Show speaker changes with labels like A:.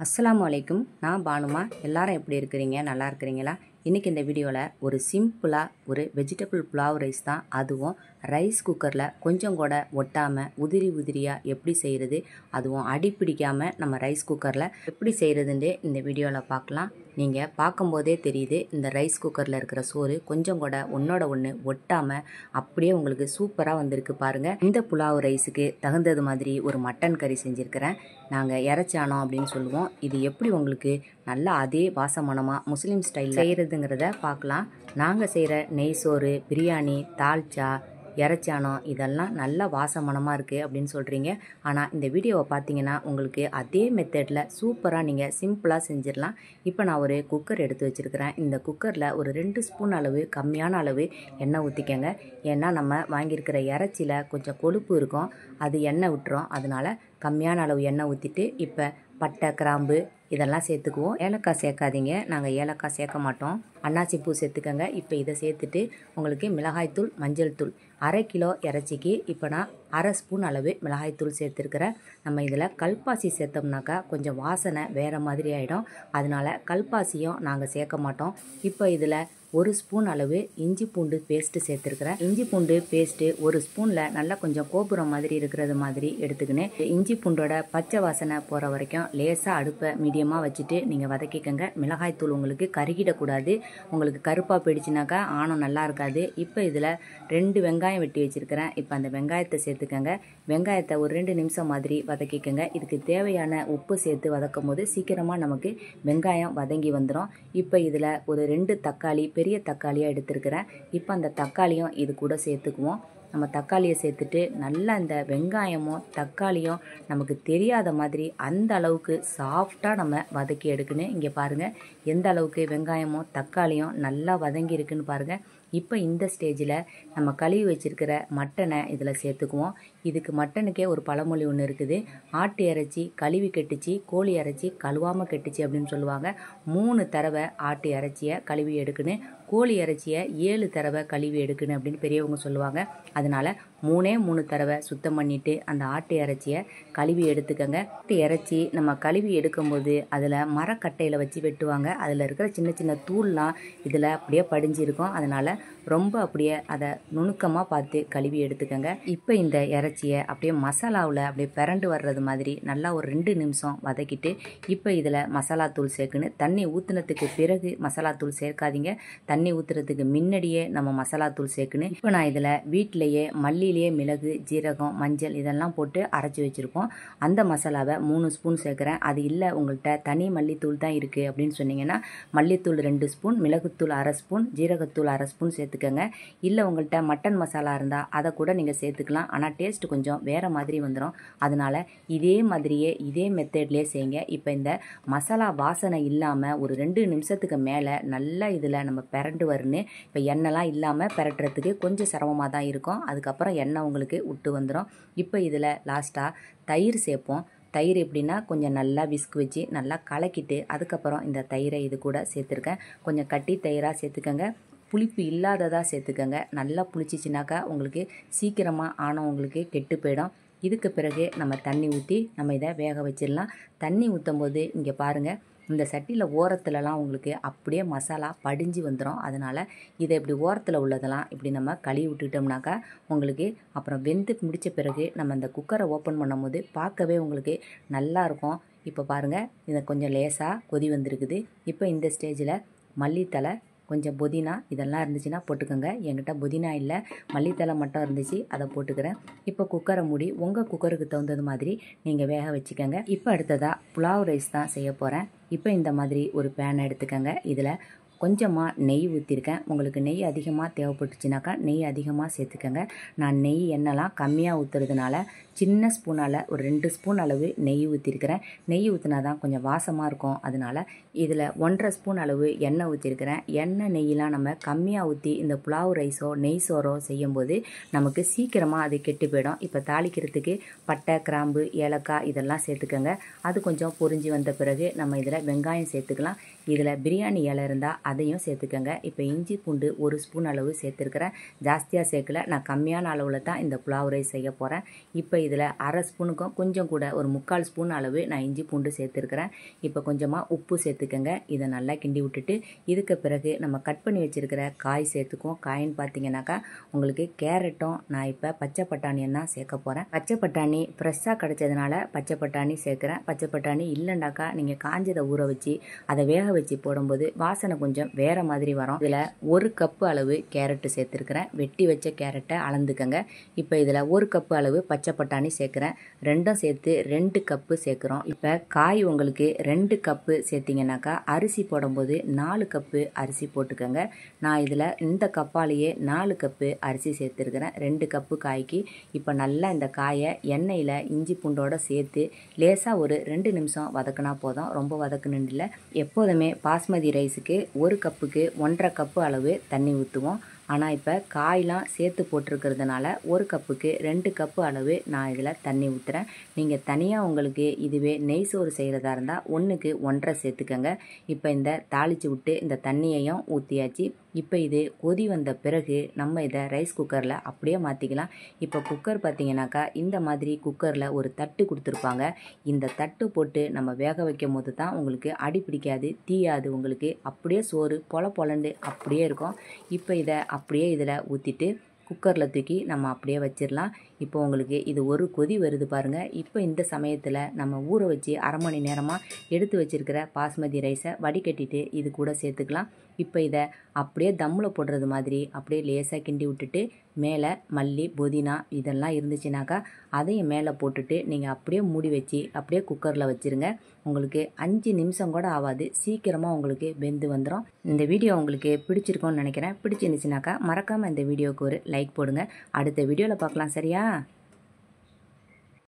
A: அஸ்ஸலாமு அலைக்கும். நான் பானுமா. எல்லாரும் எப்படி இருக்கிறீங்க? நல்லா இருக்கிறீங்களா? இன்றைக்கி இந்த வீடியோவில் ஒரு சிம்பிளாக ஒரு வெஜிடபிள் புலாவ் ரைஸ் தான், அதுவும் ரைஸ் குக்கரில் கொஞ்சம் கூட ஒட்டாமல் உதிரி உதிரியாக எப்படி செய்கிறது, அதுவும் அடி பிடிக்காமல் நம்ம ரைஸ் குக்கரில் எப்படி செய்கிறதுன்றே இந்த வீடியோவில் பார்க்கலாம். நீங்கள் பார்க்கும்போதே தெரியுது, இந்த ரைஸ் குக்கரில் இருக்கிற சோறு கொஞ்சம் கூட ஒன்றோட ஒன்று ஒட்டாமல் அப்படியே உங்களுக்கு சூப்பராக வந்திருக்கு பாருங்கள். இந்த புலாவ் ரைஸுக்கு தகுந்தது மாதிரி ஒரு மட்டன் கறி செஞ்சுருக்கிறேன். நாங்கள் இறைச்சானோம் அப்படின்னு சொல்லுவோம். இது எப்படி உங்களுக்கு நல்லா அதே வாசமனமாக முஸ்லீம் ஸ்டைல் செய்கிறதுங்கிறத பார்க்கலாம். நாங்கள் செய்கிற நெய் சோறு, பிரியாணி, தால்ச்சா, இறைச்சானோம் இதெல்லாம் நல்ல வாசமனமாக இருக்குது அப்படின்னு சொல்கிறீங்க. ஆனால் இந்த வீடியோவை பார்த்தீங்கன்னா உங்களுக்கு அதே மெத்தடில் சூப்பராக நீங்கள் சிம்பிளாக செஞ்சிடலாம். இப்போ நான் ஒரு குக்கர் எடுத்து வச்சுருக்கிறேன். இந்த குக்கரில் ஒரு 2 ஸ்பூன் அளவு கம்மியான அளவு எண்ணெய் ஊற்றிக்கங்க. ஏன்னா நம்ம வாங்கியிருக்கிற இறைச்சியில் கொஞ்சம் கொழுப்பு இருக்கும், அது எண்ணெய் விட்டுரும். அதனால் கம்மியான அளவு எண்ணெய் ஊற்றிட்டு இப்போ பட்டை, கிராம்பு இதெல்லாம் சேர்த்துக்குவோம். ஏலக்காய் சேர்க்காதீங்க, நாங்கள் ஏலக்காய் சேர்க்க மாட்டோம். அன்னாசி பூ சேர்த்துக்கங்க. இப்போ இதை சேர்த்துட்டு உங்களுக்கு மிளகாய்த்தூள், மஞ்சள் தூள், 1/2 கிலோ இறைச்சிக்கு இப்போ நான் 1/2 ஸ்பூன் அளவு மிளகாய்த்தூள் சேர்த்துருக்கிறேன். நம்ம இதில் கல்பாசி சேர்த்தோம்னாக்கா கொஞ்சம் வாசனை வேறு மாதிரி ஆகிடும். அதனால் கல்பாசியும் நாங்கள் சேர்க்க மாட்டோம். இப்போ இதில் 1 ஸ்பூன் அளவு இஞ்சி பூண்டு பேஸ்ட்டு சேர்த்துருக்குறேன். இஞ்சி பூண்டு பேஸ்ட்டு 1 ஸ்பூனில் நல்லா கொஞ்சம் கோபுரம் மாதிரி இருக்கிறது மாதிரி எடுத்துக்கினேன். இஞ்சி பூண்டோட பச்சை வாசனை போகிற வரைக்கும் லேசாக அடுப்பை மீடியமாக வச்சுட்டு நீங்கள் வதக்கிக்கங்க. மிளகாய்த்தூள் உங்களுக்கு கருகிடக்கூடாது. உங்களுக்கு கருப்பாக போயிடுச்சுனாக்கா ஆணம் நல்லா இருக்காது. இப்போ இதில் 2 வெங்காயம் வெட்டி வச்சுருக்கிறேன். இப்போ அந்த வெங்காயத்தை சேர்த்துக்கங்க. வெங்காயத்தை ஒரு 2 நிமிஷம் மாதிரி வதக்கிக்கங்க. இதுக்கு தேவையான உப்பு சேர்த்து வதக்கும் போது சீக்கிரமாக நமக்கு வெங்காயம் வதங்கி வந்துடும். இப்போ இதில் ஒரு 2 தக்காளி, பெரிய தக்காளியாக எடுத்துருக்கிறேன். இப்போ அந்த தக்காளியும் இது கூட சேர்த்துக்குவோம். நம்ம தக்காளியை சேர்த்துட்டு நல்லா இந்த வெங்காயமும் தக்காளியும் நமக்கு தெரியாத மாதிரி அந்த அளவுக்கு சாஃப்டாக நம்ம வதக்கி எடுக்கணும். இங்கே பாருங்கள் எந்த அளவுக்கு வெங்காயமும் தக்காளியும் நல்லா வதங்கி இருக்குன்னு பாருங்கள். இப்போ இந்த ஸ்டேஜில் நம்ம கழுவி வச்சுருக்கிற மட்டனை இதில் சேர்த்துக்குவோம். இதுக்கு மட்டனுக்கே ஒரு பழமொழி ஒன்று இருக்குது. ஆட்டு இறைச்சி கழுவி கெட்டுச்சு, கோழி இறைச்சி கழுவாமல் கெட்டுச்சு அப்படின்னு சொல்லுவாங்க. 3 தடவை ஆட்டு இறைச்சியை கழுவி எடுக்கணும், கோழி இறைச்சியை 7 தடவை கழுவி எடுக்கணும் அப்படின்னு பெரியவங்க சொல்லுவாங்க. அதனால் 3 தடவை சுத்தம் பண்ணிவிட்டு அந்த ஆட்டு இறைச்சியை கழுவி எடுத்துக்கங்க. ஆட்டு இறைச்சி நம்ம கழுவி எடுக்கும்போது அதில் மரக்கட்டையில் வச்சு வெட்டுவாங்க. அதில் இருக்கிற சின்ன சின்ன தூள்லாம் இதில் அப்படியே படிஞ்சிருக்கும். அதனால் ரொம்ப அப்படியே அதை நுணுக்கமாக பார்த்து கழுவி எடுத்துக்கங்க. இப்போ இந்த இறைச்சியை அப்படியே மசாலாவில் அப்படியே பிரண்டு வர்றது மாதிரி நல்லா ஒரு 2 நிமிஷம் வதக்கிட்டு இப்போ இதில் மசாலா தூள் சேர்க்கணும். தண்ணி ஊற்றுனதுக்கு பிறகு மசாலா தூள் சேர்க்காதீங்க. தண்ணி ஊற்றுறதுக்கு முன்னாடியே நம்ம மசாலா தூள் சேர்க்கணும். இப்போ நான் இதில் வீட்டிலையே மல்லியிலேயே மிளகு, ஜீரகம், மஞ்சள் இதெல்லாம் போட்டு அரைச்சி வச்சுருப்போம். அந்த மசாலாவை 3 ஸ்பூன் சேர்க்குறேன். அது இல்லை உங்கள்கிட்ட தனி மல்லித்தூள் தான் இருக்குது அப்படின்னு சொன்னீங்கன்னா மல்லித்தூள் 2 ஸ்பூன், மிளகுத்தூள் 1/2 ஸ்பூன், ஜீரகத்தூள் 1/2 ஸ்பூன் சேர்த்துக்கங்க. இல்லை உங்கள்கிட்ட மட்டன் மசாலா இருந்தால் அதை கூட நீங்கள் சேர்த்துக்கலாம். ஆனால் டேஸ்ட் கொஞ்சம் வேறு மாதிரி வந்துடும். அதனால் இதே மாதிரியே இதே மெத்தட்லேயே செய்யுங்க. இப்போ இந்த மசாலா வாசனை இல்லாமல் ஒரு 2 நிமிஷத்துக்கு மேலே நல்லா இதில் நம்ம பிரண்டு வரணும். இப்போ எண்ணெய்லாம் இல்லாமல் பிரட்டுறதுக்கு கொஞ்சம் சிரமமாக தான் இருக்கும். அதுக்கப்புறம் எண்ணெய் உங்களுக்கு விட்டு வந்துடும். இப்போ இதில் லாஸ்ட்டாக தயிர் சேர்ப்போம். தயிர் எப்படின்னா கொஞ்சம் நல்லா விஸ்க் வச்சு நல்லா கலக்கிட்டு அதுக்கப்புறம் இந்த தயிரை இது கூட சேர்த்துருக்கேன். கொஞ்சம் கட்டி தயிராக சேர்த்துக்கங்க. புளிப்பு இல்லாததாக சேர்த்துக்கங்க. நல்லா புளிச்சிச்சினாக்கா உங்களுக்கு சீக்கிரமாக ஆனால் உங்களுக்கு கெட்டு போயிடும். இதுக்கு பிறகு நம்ம தண்ணி ஊற்றி நம்ம இதை வேக வச்சிடலாம். தண்ணி ஊற்றும் போது இங்கே பாருங்கள் இந்த சட்டியில் ஓரத்துலலாம் உங்களுக்கு அப்படியே மசாலா படிஞ்சு வந்துடும். அதனால் இதை இப்படி ஓரத்தில் உள்ளதெல்லாம் இப்படி நம்ம கழுவி விட்டுட்டோம்னாக்கா உங்களுக்கு அப்புறம் வெந்து முடித்த பிறகு நம்ம இந்த குக்கரை ஓப்பன் பண்ணும் போது பார்க்கவே உங்களுக்கு நல்லாயிருக்கும். இப்போ பாருங்கள் இதை கொஞ்சம் லேசாக கொதி வந்திருக்குது. இப்போ இந்த ஸ்டேஜில் மல்லித்தலை, கொஞ்சம் புதினா இதெல்லாம் இருந்துச்சுன்னா போட்டுக்கோங்க. என்கிட்ட புதினா இல்லை, மல்லித்தலை மட்டும் இருந்துச்சு, அதை போட்டுக்கிறேன். இப்போ குக்கரை மூடி உங்கள் குக்கருக்கு தகுந்தது மாதிரி நீங்கள் வேக வச்சுக்கோங்க. இப்போ அடுத்ததாக புலாவ் ரைஸ் தான் செய்ய போகிறேன். இப்போ இந்த மாதிரி ஒரு பேனை எடுத்துக்கோங்க. இதில் கொஞ்சமாக நெய் ஊற்றிருக்கேன். உங்களுக்கு நெய் அதிகமாக தேவைப்பட்டுச்சுனாக்கா நெய் அதிகமாக சேர்த்துக்கங்க. நான் நெய் எண்ணெய்லாம் கம்மியாக ஊற்றுறதுனால சின்ன ஸ்பூனால் ஒரு 2 ஸ்பூன் அளவு நெய் ஊற்றிருக்கிறேன். நெய் ஊற்றினா தான் கொஞ்சம் வாசமாக இருக்கும். அதனால் இதில் 1/2 ஸ்பூன் அளவு எண்ணெய் ஊற்றிருக்கிறேன். எண்ணெய் நெய்யெலாம் நம்ம கம்மியாக ஊற்றி இந்த புலாவ் ரைஸோ நெய் சோறோ செய்யும்போது நமக்கு சீக்கிரமாக அது கெட்டு போயிடும். இப்போ தாளிக்கிறதுக்கு பட்டை, கிராம்பு, ஏலக்காய் இதெல்லாம் சேர்த்துக்கோங்க. அது கொஞ்சம் பொரிஞ்சு வந்த பிறகு நம்ம இதில் வெங்காயம் சேர்த்துக்கலாம். இதில் பிரியாணி இலை இருந்தால் அதையும் சேர்த்துக்கங்க. இப்போ இஞ்சி பூண்டு 1 ஸ்பூன் அளவு சேர்த்துருக்கிறேன். ஜாஸ்தியாக சேர்க்கல, நான் கம்மியான அளவில் தான் இந்த புலாவ் ரைஸ் செய்ய போகிறேன். இப்போ இதில் அரை ஸ்பூனுக்கும் கொஞ்சம் கூட ஒரு 3/4 ஸ்பூன் அளவு நான் இஞ்சி பூண்டு சேர்த்துருக்கிறேன். இப்போ கொஞ்சமாக உப்பு சேர்த்துக்கங்க. இதை நல்லா கிண்டி விட்டுட்டு இதுக்கு பிறகு நம்ம கட் பண்ணி வச்சுருக்கிற காய் சேர்த்துக்குவோம். காயின்னு பார்த்தீங்கன்னாக்கா உங்களுக்கு கேரட்டும் நான் இப்போ பச்சை பட்டாணியும் தான் சேர்க்க போகிறேன். பச்சை பட்டாணி ஃப்ரெஷ்ஷாக கிடைச்சதுனால பச்சை பட்டாணி சேர்க்குறேன். பச்சை பட்டாணி இல்லைண்டாக்கா நீங்கள் காஞ்சதை ஊற வச்சு அதை வேக வச்சு போடும்போது வாசனை கொஞ்சம் வேறு மாதிரி வரும். இதில் 1 கப்பு அளவு கேரட்டு சேர்த்துருக்கிறேன். வெட்டி வச்ச கேரட்டை அளந்துக்கங்க. இப்போ இதில் 1 கப்பு அளவு பச்சை பட்டாணி சேர்க்குறேன். ரெண்டும் சேர்த்து 2 கப்பு சேர்க்குறோம். இப்போ காய் உங்களுக்கு 2 கப்பு சேர்த்திங்கனாக்கா அரிசி போடும்போது 4 கப்பு அரிசி போட்டுக்கோங்க. நான் இதில் இந்த கப்பாலேயே 4 கப்பு அரிசி சேர்த்துருக்கிறேன் 2 கப்பு காய்க்கு. இப்போ நல்லா இந்த காயை எண்ணெயில் இஞ்சி பூண்டோடு சேர்த்து லேசாக ஒரு 2 நிமிஷம் வதக்கினா போதும். ரொம்ப வதக்கணுன்னு இல்லை. எப்போதுமே பாஸ்மதி ரைஸுக்கு 1 கப்புக்கு 1.5 கப்பு அளவு தண்ணி ஊற்றுவோம். ஆனால் இப்போ காயெலாம் சேர்த்து போட்டிருக்கிறதுனால 1 கப்புக்கு 2 கப்பு அளவு நான் இதில் தண்ணி ஊற்றுறேன். நீங்கள் தனியாக உங்களுக்கு இதுவே நெய் சோறு செய்கிறதா இருந்தால் 1க்கு 1.5 சேர்த்துக்கங்க. இப்போ இந்த தாளித்து விட்டு இந்த தண்ணியையும் ஊற்றியாச்சு. இப்போ இது கொதி வந்த பிறகு நம்ம இதை ரைஸ் குக்கரில் அப்படியே மாற்றிக்கலாம். இப்போ குக்கர் பார்த்தீங்கன்னாக்கா இந்த மாதிரி குக்கரில் ஒரு தட்டு கொடுத்துருப்பாங்க. இந்த தட்டு போட்டு நம்ம வேக வைக்கும் போது தான் உங்களுக்கு அடி பிடிக்காது, தீயாது. உங்களுக்கு அப்படியே சோறு பொலண்டு அப்படியே இருக்கும். இப்போ இதை அப்படியே இதில் ஊற்றிட்டு குக்கரில் தூக்கி நம்ம அப்படியே வச்சிடலாம். இப்போ உங்களுக்கு இது ஒரு கொதி வருது பாருங்கள். இப்போ இந்த சமயத்தில் நம்ம ஊற வச்சு அரை மணி நேரமாக எடுத்து வச்சுருக்கிற பாஸ்மதி ரைஸை வடிகட்டிட்டு இது கூட சேர்த்துக்கலாம். இப்போ இதை அப்படியே தம்மில் போடுறது மாதிரி அப்படியே லேசாக கிண்டி விட்டுட்டு மேலே மல்லி புதினா இதெல்லாம் இருந்துச்சுனாக்கா அதையும் மேலே போட்டுட்டு நீங்கள் அப்படியே மூடி வச்சு அப்படியே குக்கரில் வச்சுருங்க. உங்களுக்கு 5 நிமிஷம் கூட ஆகாது, சீக்கிரமாக உங்களுக்கு வெந்து வந்துடும். இந்த வீடியோ உங்களுக்கு பிடிச்சிருக்கோன்னு நினைக்கிறேன். பிடிச்சிருந்துச்சுனாக்கா மறக்காமல் இந்த வீடியோவுக்கு ஒரு லைக் போடுங்க. அடுத்த வீடியோவில் பார்க்கலாம். சரியா?